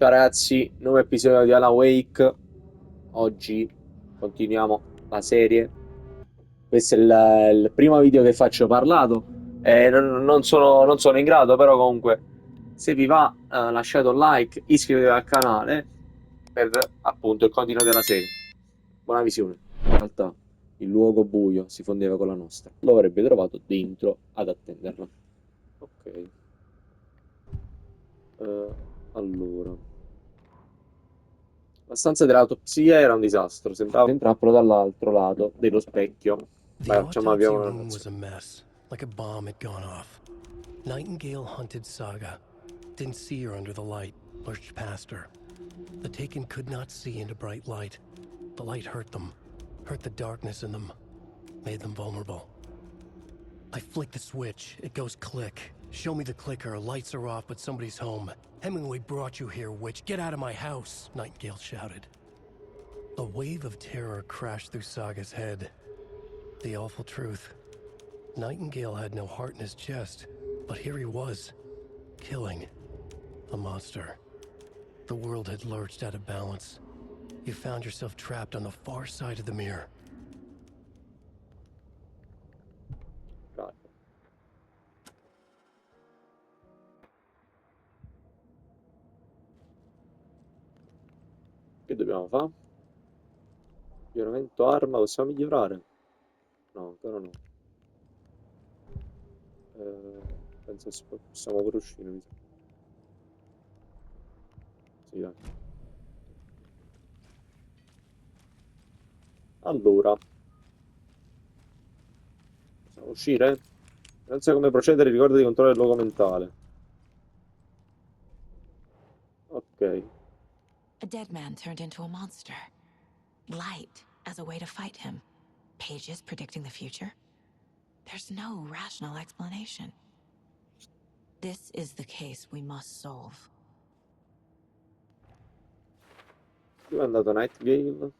Ciao ragazzi, nuovo episodio di Alan Wake. Oggi continuiamo la serie. Questo è il primo video che faccio parlato. Non sono in grado, però comunque, se vi va, lasciate un like, iscrivetevi al canale per appunto il continuo della serie. Buona visione. In realtà, il luogo buio si fondeva con la nostra. Lo avrebbe trovato dentro ad attenderla. Ok. Eh, allora. La stanza dell'autopsia era un disastro, sembrava un trappolo dall'altro lato dello specchio. The Vai, facciamo abbiamo autopsy una room was narrazione. a mess, like a bomb had gone off. Nightingale hunted Saga. Didn't see her under the light, lurched past her. The Taken could not see into bright light. The light hurt them, hurt the darkness in them, made them vulnerable. I flick the switch, it goes click. Show me the clicker, lights are off, but somebody's home. Hemingway brought you here, witch. Get out of my house, Nightingale shouted. A wave of terror crashed through Saga's head. The awful truth. Nightingale had no heart in his chest, but here he was, killing a monster. The world had lurched out of balance. You found yourself trapped on the far side of the mirror. Vai. Che dobbiamo fare? Miglioramento arma, possiamo migliorare? No, ancora no. Penso che possiamo pure uscire, mi sa. Sì, dai. Allora, possiamo uscire? Non so come procedere, ricorda di controllare il luogo mentale. Ok. A dead man turned into a monster. Light as a way to fight him. Pages predicting the future? There's no rational explanation. This is the case we must solve. Dove è andato Nightingale?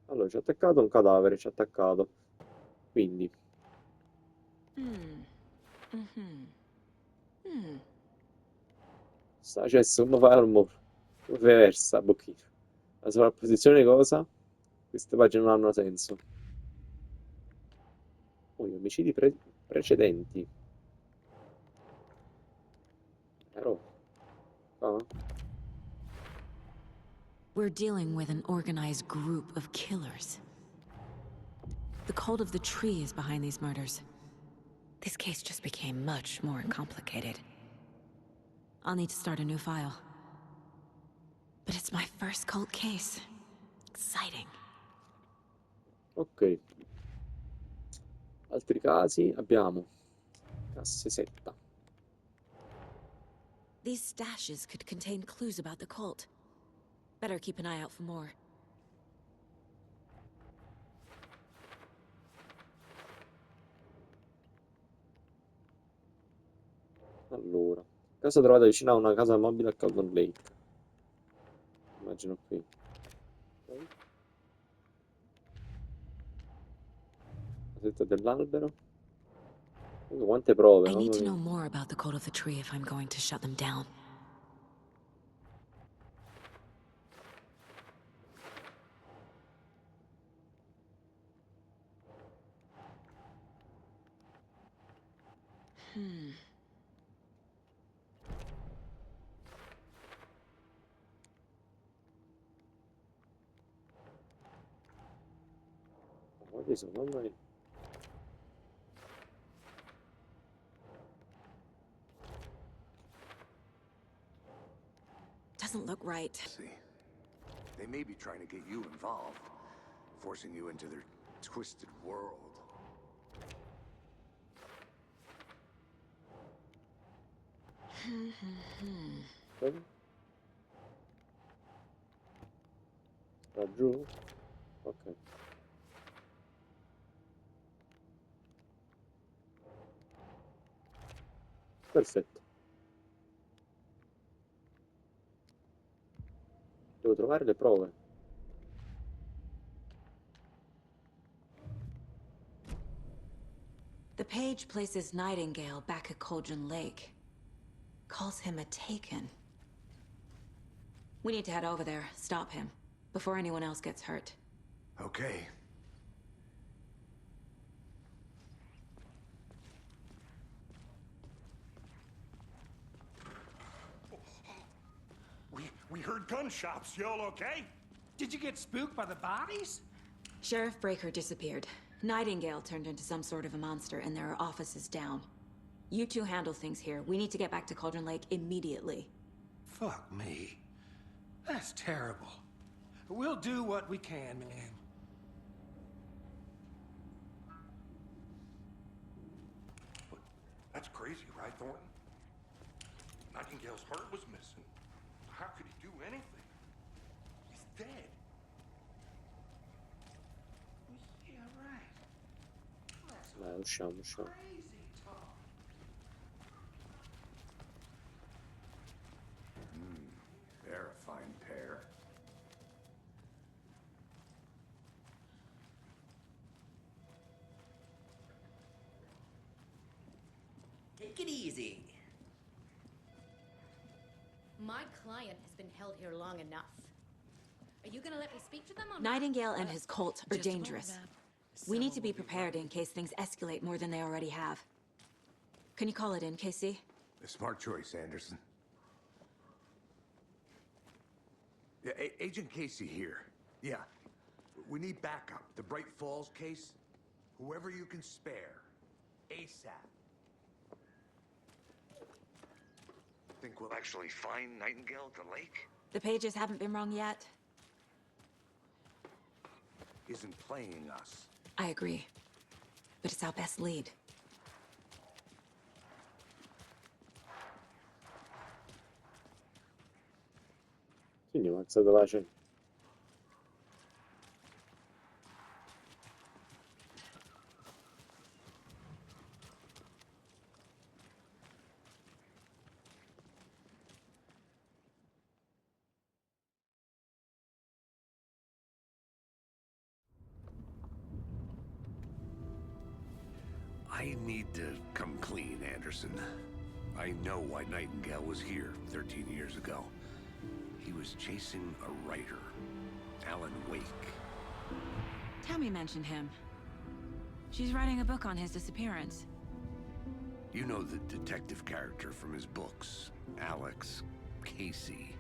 Allora, ci ha attaccato un cadavere, ci ha attaccato. Quindi, sta cesso come fermo, come versa, un pochino. La sovrapposizione cosa? Queste pagine non hanno senso. Oh, gli omicidi precedenti. Però, ah, We're dealing with an organized group of killers. The cult of the tree is behind these murders. This case just became much more complicated. I'll need to start a new file. But it's my first cult case. Exciting. ok. Altri casi abbiamo casse setta. These stashes could contain clues about the cult. Better keep an eye out for more. Allora, casa trovata vicino a una casa mobile a Caldon Lake. Immagino qui. Ok. Casetta dell'albero. Quante prove, I need mamma to mia. know more about the cult of the tree if I'm going to shut them down. Quanti sono, mamma mia. Doesn't look right. See, they may be trying to get you involved, forcing you into their twisted world. Ok. Laggiù? Ok. Perfetto. Devo trovare le prove. The page places Nightingale back at Cauldron Lake. Calls him a Taken. We need to head over there, stop him, before anyone else gets hurt. Okay. We heard gunshots. Y'all okay? Did you get spooked by the bodies? Sheriff Breaker disappeared. Nightingale turned into some sort of a monster, and there are offices down. You two handle things here. We need to get back to Cauldron Lake immediately. Fuck me. That's terrible. We'll do what we can, man. That's crazy, right, Thornton? Nightingale's heart was missing. How could he do anything? He's dead. Yeah, right. That's Usciamo. crazy talk. They're a fine pair. Take it easy. My client has been held here long enough. Are you gonna let me speak to them or not? Nightingale and his cult are Just a dangerous. moment, We need to Someone be will be prepared in case things escalate more than they already have. Can you call it in, Casey? A smart choice, Anderson. Yeah, Agent Casey here. Yeah. We need backup. The Bright Falls case. Whoever you can spare. ASAP. Think we'll actually find Nightingale at the lake? The pages haven't been wrong yet. Isn't playing us. I agree. But it's our best lead. Quindi mazza la pace. I need to come clean, Anderson. I know why Nightingale was here 13 years ago. He was chasing a writer, Alan Wake. Tammy mentioned him. She's writing a book on his disappearance. You know the detective character from his books, Alex Casey.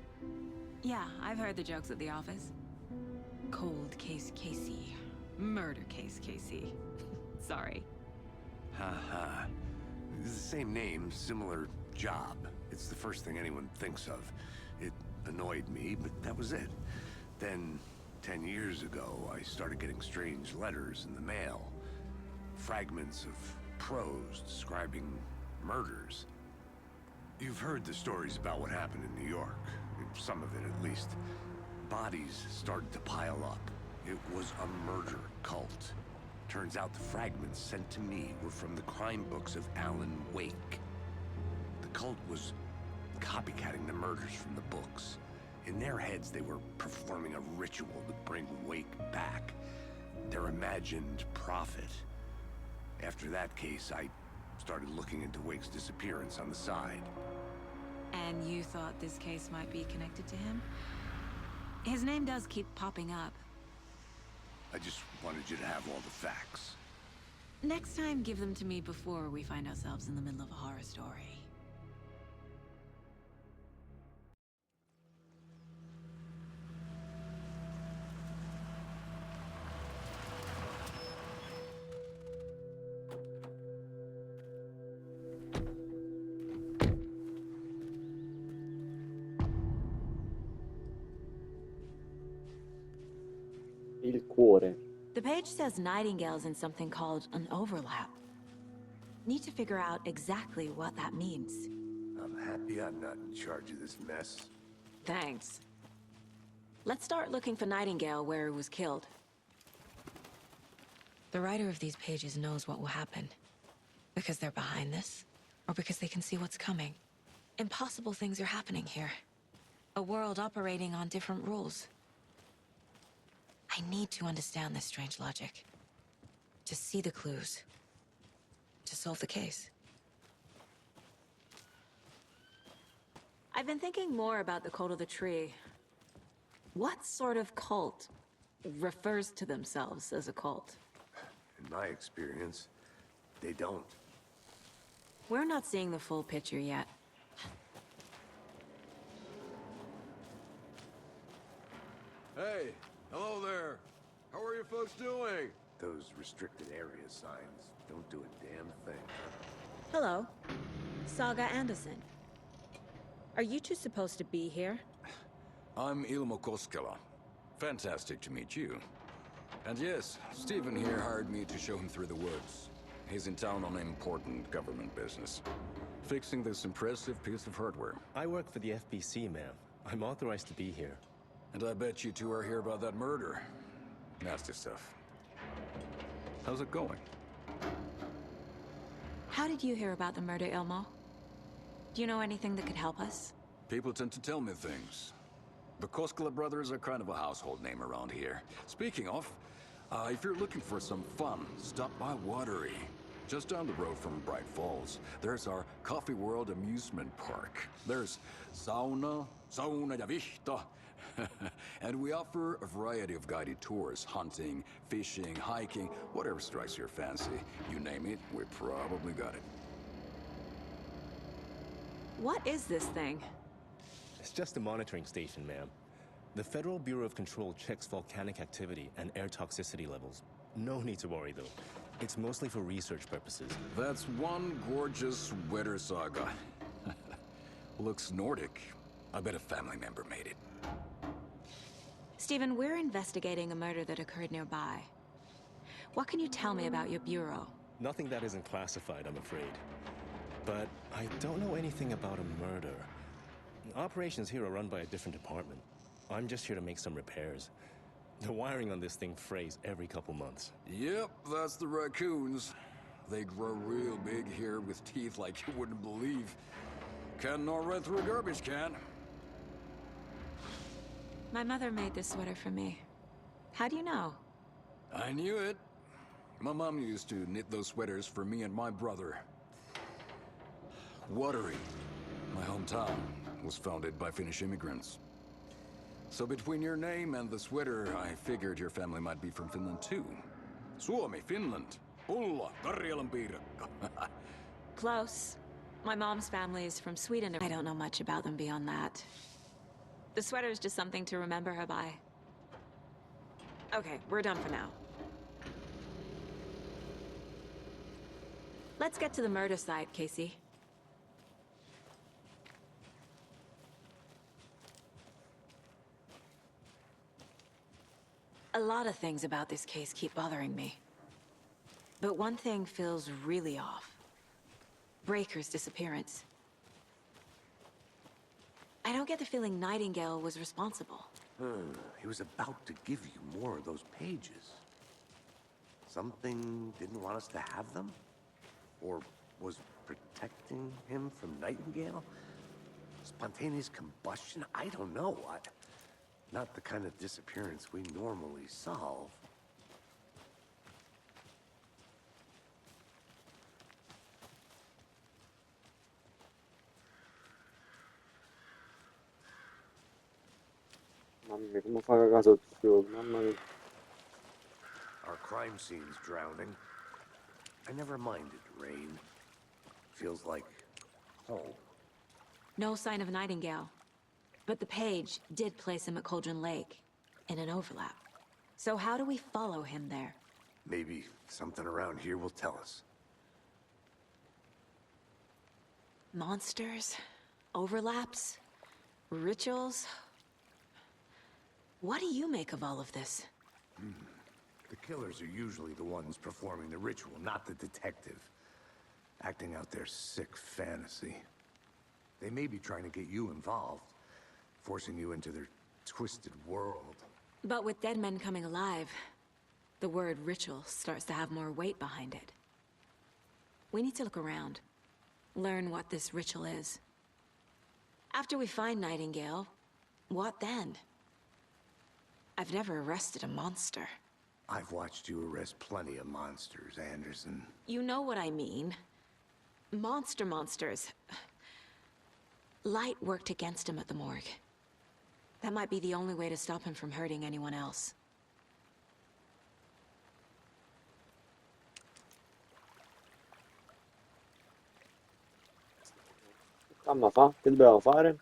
Yeah, I've heard the jokes at the office. Cold case Casey. Murder case Casey. Sorry. Ha. It's the same name, similar job. It's the first thing anyone thinks of. It annoyed me, but that was it. Then, 10 years ago, I started getting strange letters in the mail. Fragments of prose describing murders. You've heard the stories about what happened in New York. Some of it, at least. Bodies started to pile up. It was a murder cult. Turns out the fragments sent to me were from the crime books of Alan Wake. The cult was copycatting the murders from the books. In their heads, they were performing a ritual to bring Wake back. Their imagined prophet. After that case, I started looking into Wake's disappearance on the side. And you thought this case might be connected to him? His name does keep popping up. I just wanted you to have all the facts. Next time, give them to me before we find ourselves in the middle of a horror story. Il cuore. The page says Nightingale's in something called an overlap. Need to figure out exactly what that means. I'm happy I'm not in charge of this mess. Thanks. Let's start looking for Nightingale where he was killed. The writer of these pages knows what will happen. Because they're behind this, or because they can see what's coming. Impossible things are happening here. A world operating on different rules. I need to understand this strange logic. To see the clues. To solve the case. I've been thinking more about the Cult of the Tree. What sort of cult refers to themselves as a cult? In my experience, they don't. We're not seeing the full picture yet. Hey, hello there. How are you folks doing? Those restricted area signs don't do a damn thing. Hello. Saga Anderson. Are you two supposed to be here? I'm Ilmo Koskela. Fantastic to meet you. And yes, Stephen here hired me to show him through the woods. He's in town on important government business, fixing this impressive piece of hardware. I work for the FBC, ma'am. I'm authorized to be here. And I bet you two are here about that murder. Nasty stuff. How's it going? How did you hear about the murder, Ilmo? Do you know anything that could help us? People tend to tell me things. The Koskela brothers are kind of a household name around here. Speaking of, if you're looking for some fun, stop by Watery. Just down the road from Bright Falls, there's our Coffee World amusement park. There's sauna ja vihto. And we offer a variety of guided tours, hunting, fishing, hiking, whatever strikes your fancy. You name it, we probably got it. What is this thing? It's just a monitoring station, ma'am. The Federal Bureau of Control checks volcanic activity and air toxicity levels. No need to worry, though. It's mostly for research purposes. That's one gorgeous sweater saga. Looks Nordic. I bet a family member made it. Stephen, we're investigating a murder that occurred nearby. What can you tell me about your bureau? Nothing that isn't classified, I'm afraid. But I don't know anything about a murder. Operations here are run by a different department. I'm just here to make some repairs. The wiring on this thing frays every couple months. Yep, that's the raccoons. They grow real big here with teeth like you wouldn't believe. Can not run through a garbage can. My mother made this sweater for me. How do you know? I knew it. My mom used to knit those sweaters for me and my brother. Watery, my hometown, was founded by Finnish immigrants. So between your name and the sweater, I figured your family might be from Finland too. Suomi, Finland. Ulla, Karjalan piirakka. Close. My mom's family is from Sweden. I don't know much about them beyond that. The sweater is just something to remember her by. Okay, we're done for now. Let's get to the murder site, Casey. A lot of things about this case keep bothering me. But one thing feels really off. Breaker's disappearance. I don't get the feeling Nightingale was responsible. He was about to give you more of those pages. Something didn't want us to have them? Or was protecting him from Nightingale? Spontaneous combustion? I don't know. Not the kind of disappearance we normally solve. Mamma mia, come fa caso più, mamma mia. Our crime scene's drowning. I never minded rain. Feels like home. No sign of Nightingale. But the page did place him at Cauldron Lake, in an overlap. So how do we follow him there? Maybe something around here will tell us. Monsters? Overlaps? Rituals? What do you make of all of this? The killers are usually the ones performing the ritual, not the detective. Acting out their sick fantasy. They may be trying to get you involved, forcing you into their twisted world. But with dead men coming alive, the word ritual starts to have more weight behind it. We need to look around, learn what this ritual is. After we find Nightingale, what then? I've never arrested a monster. I've watched you arrest plenty of monsters, Anderson. You know what I mean. Monsters. Light worked against him at the morgue. That might be the only way to stop him from hurting anyone else. Mamma fa? Che dobbiamo fare?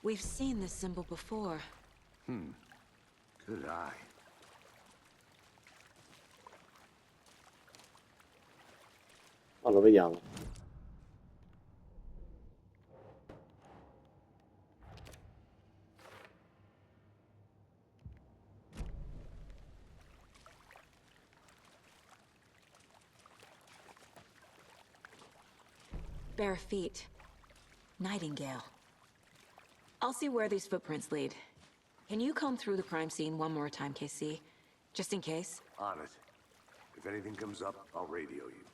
We've seen this symbol before. Good eye. Allora, vediamo. Bare feet. Nightingale. I'll see where these footprints lead. Can you comb through the crime scene one more time, KC? Just in case? On it. If anything comes up, I'll radio you.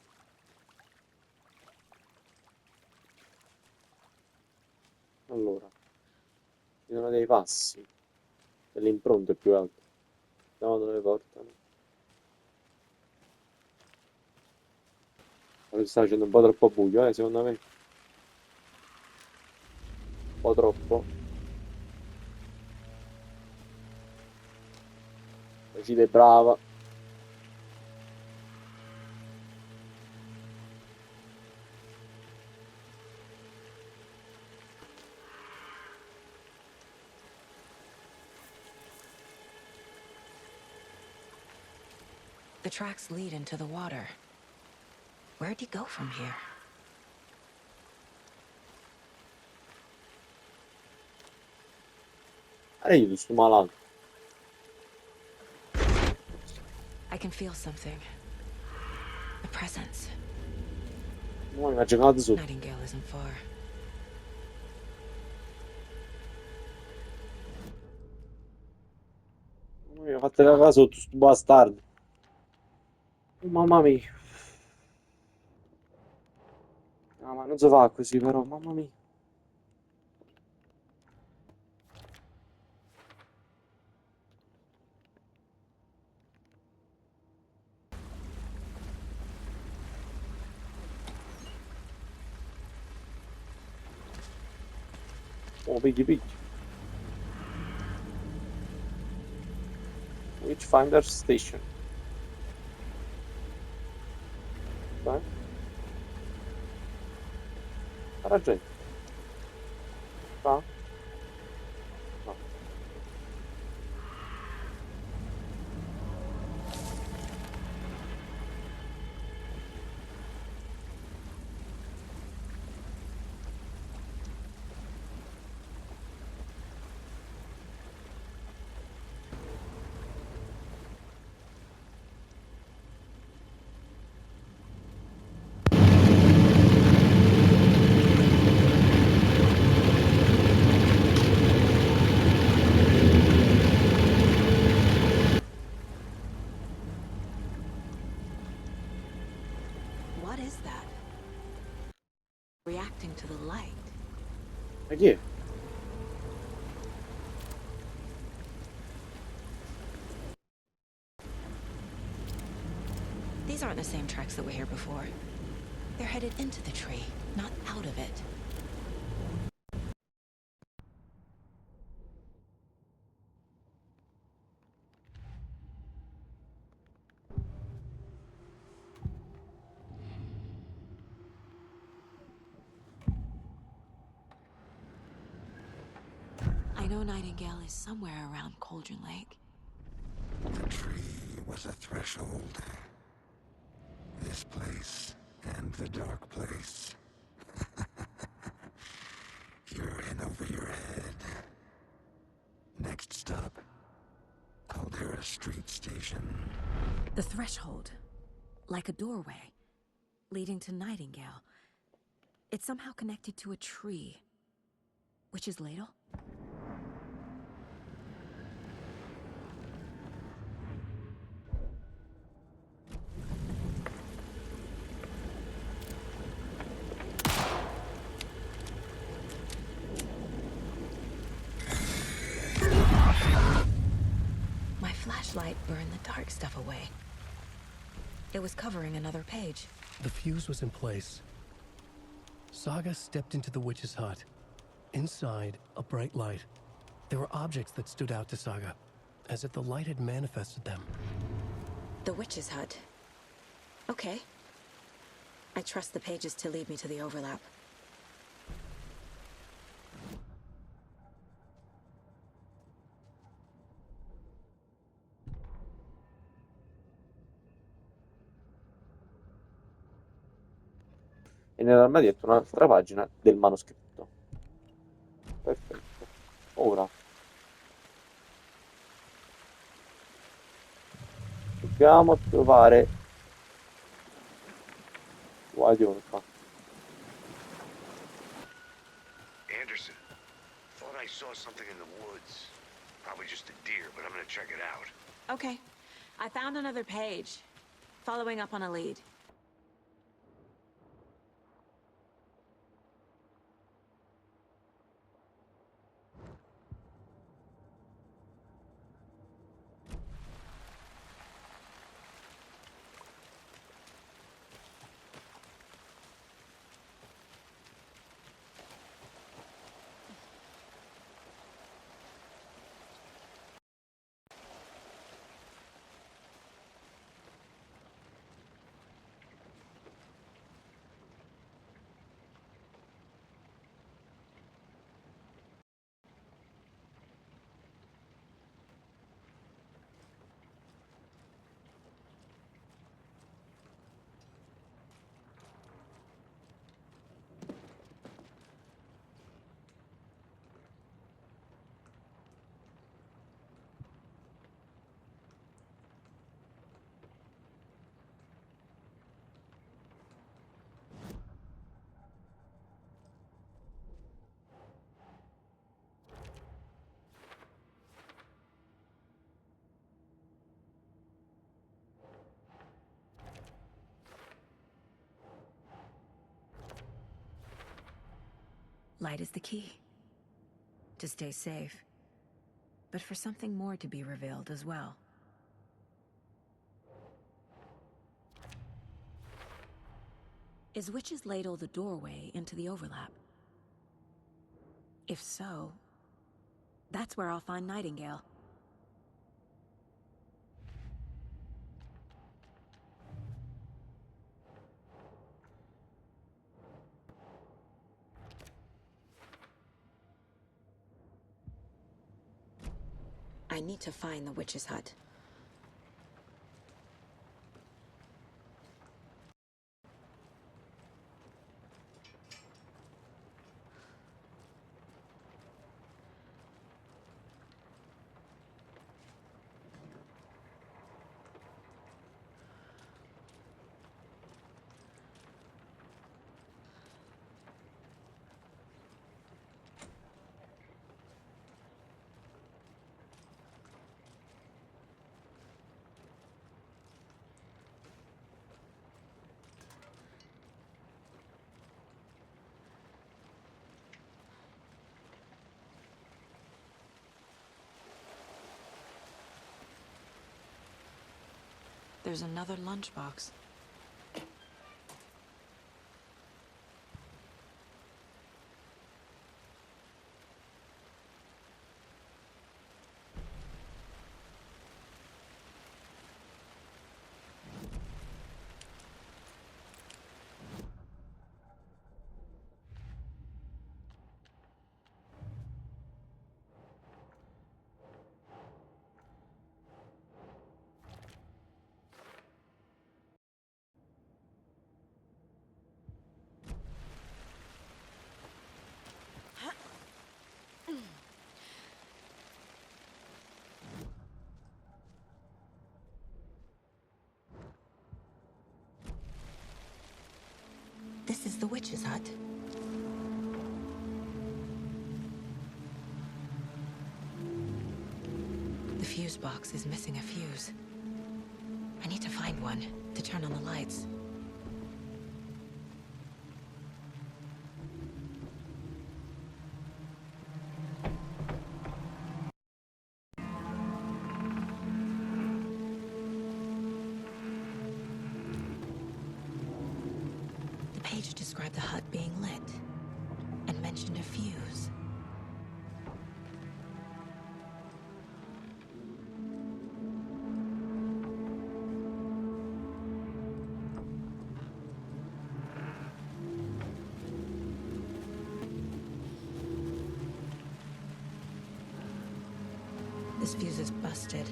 Allora. Ci sono dei passi. Delle impronte più alte. Vediamo dove portano. Ora si sta facendo un po' troppo buio, secondo me. Un po' troppo. Decide brava. The tracks lead into the water. Where'd he go from here? Aiuto, sto malato. I can feel something. A presence. No, mi ha giocato su. Nightingale isn't far. Mi ha fatto cagare sotto, sto bastardo. Mamma mia. No, ma non si fa così però, mamma mia. Oh, pigli, pigli. Witchfinder Station. Beh. Ha ragione. Qua? No. What is that? Reacting to the light. Ma chi è? These aren't the same tracks that were here before. They're headed into the tree, not out of it. I know Nightingale is somewhere around Cauldron Lake. The tree was a threshold. This place and the dark place. You're in over your head. Next stop, Caldera Street Station. The threshold. Like a doorway. Leading to Nightingale. It's somehow connected to a tree. Witch's Ladle? My flashlight burned the dark stuff away. It was covering another page. The fuse was in place. Saga stepped into the witch's hut. Inside, a bright light. There were objects that stood out to Saga, as if the light had manifested them. The witch's hut. Okay. I trust the pages to lead me to the overlap. E nell'armadietto un'altra pagina del manoscritto. Perfetto. Ora dobbiamo trovare Guadiolfa. Anderson, thought I saw something in the woods. Probably just a deer, but I'm gonna check it out. Okay. I found another page. Following up on a lead. Light is the key. To stay safe. But for something more to be revealed as well. Is Witch's Ladle the doorway into the overlap? If so, that's where I'll find Nightingale. I need to find the witch's hut. There's another lunchbox. This is the witch's hut. The fuse box is missing a fuse. I need to find one to turn on the lights. The page described the hut being lit and mentioned a fuse. This fuse is busted.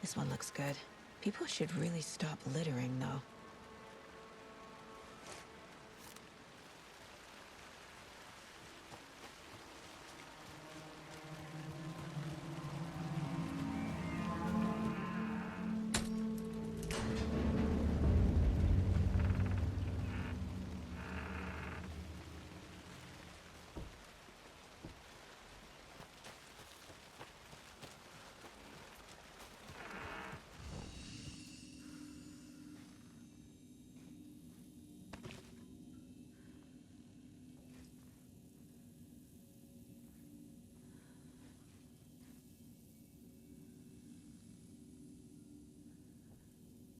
This one looks good. People should really stop littering, though.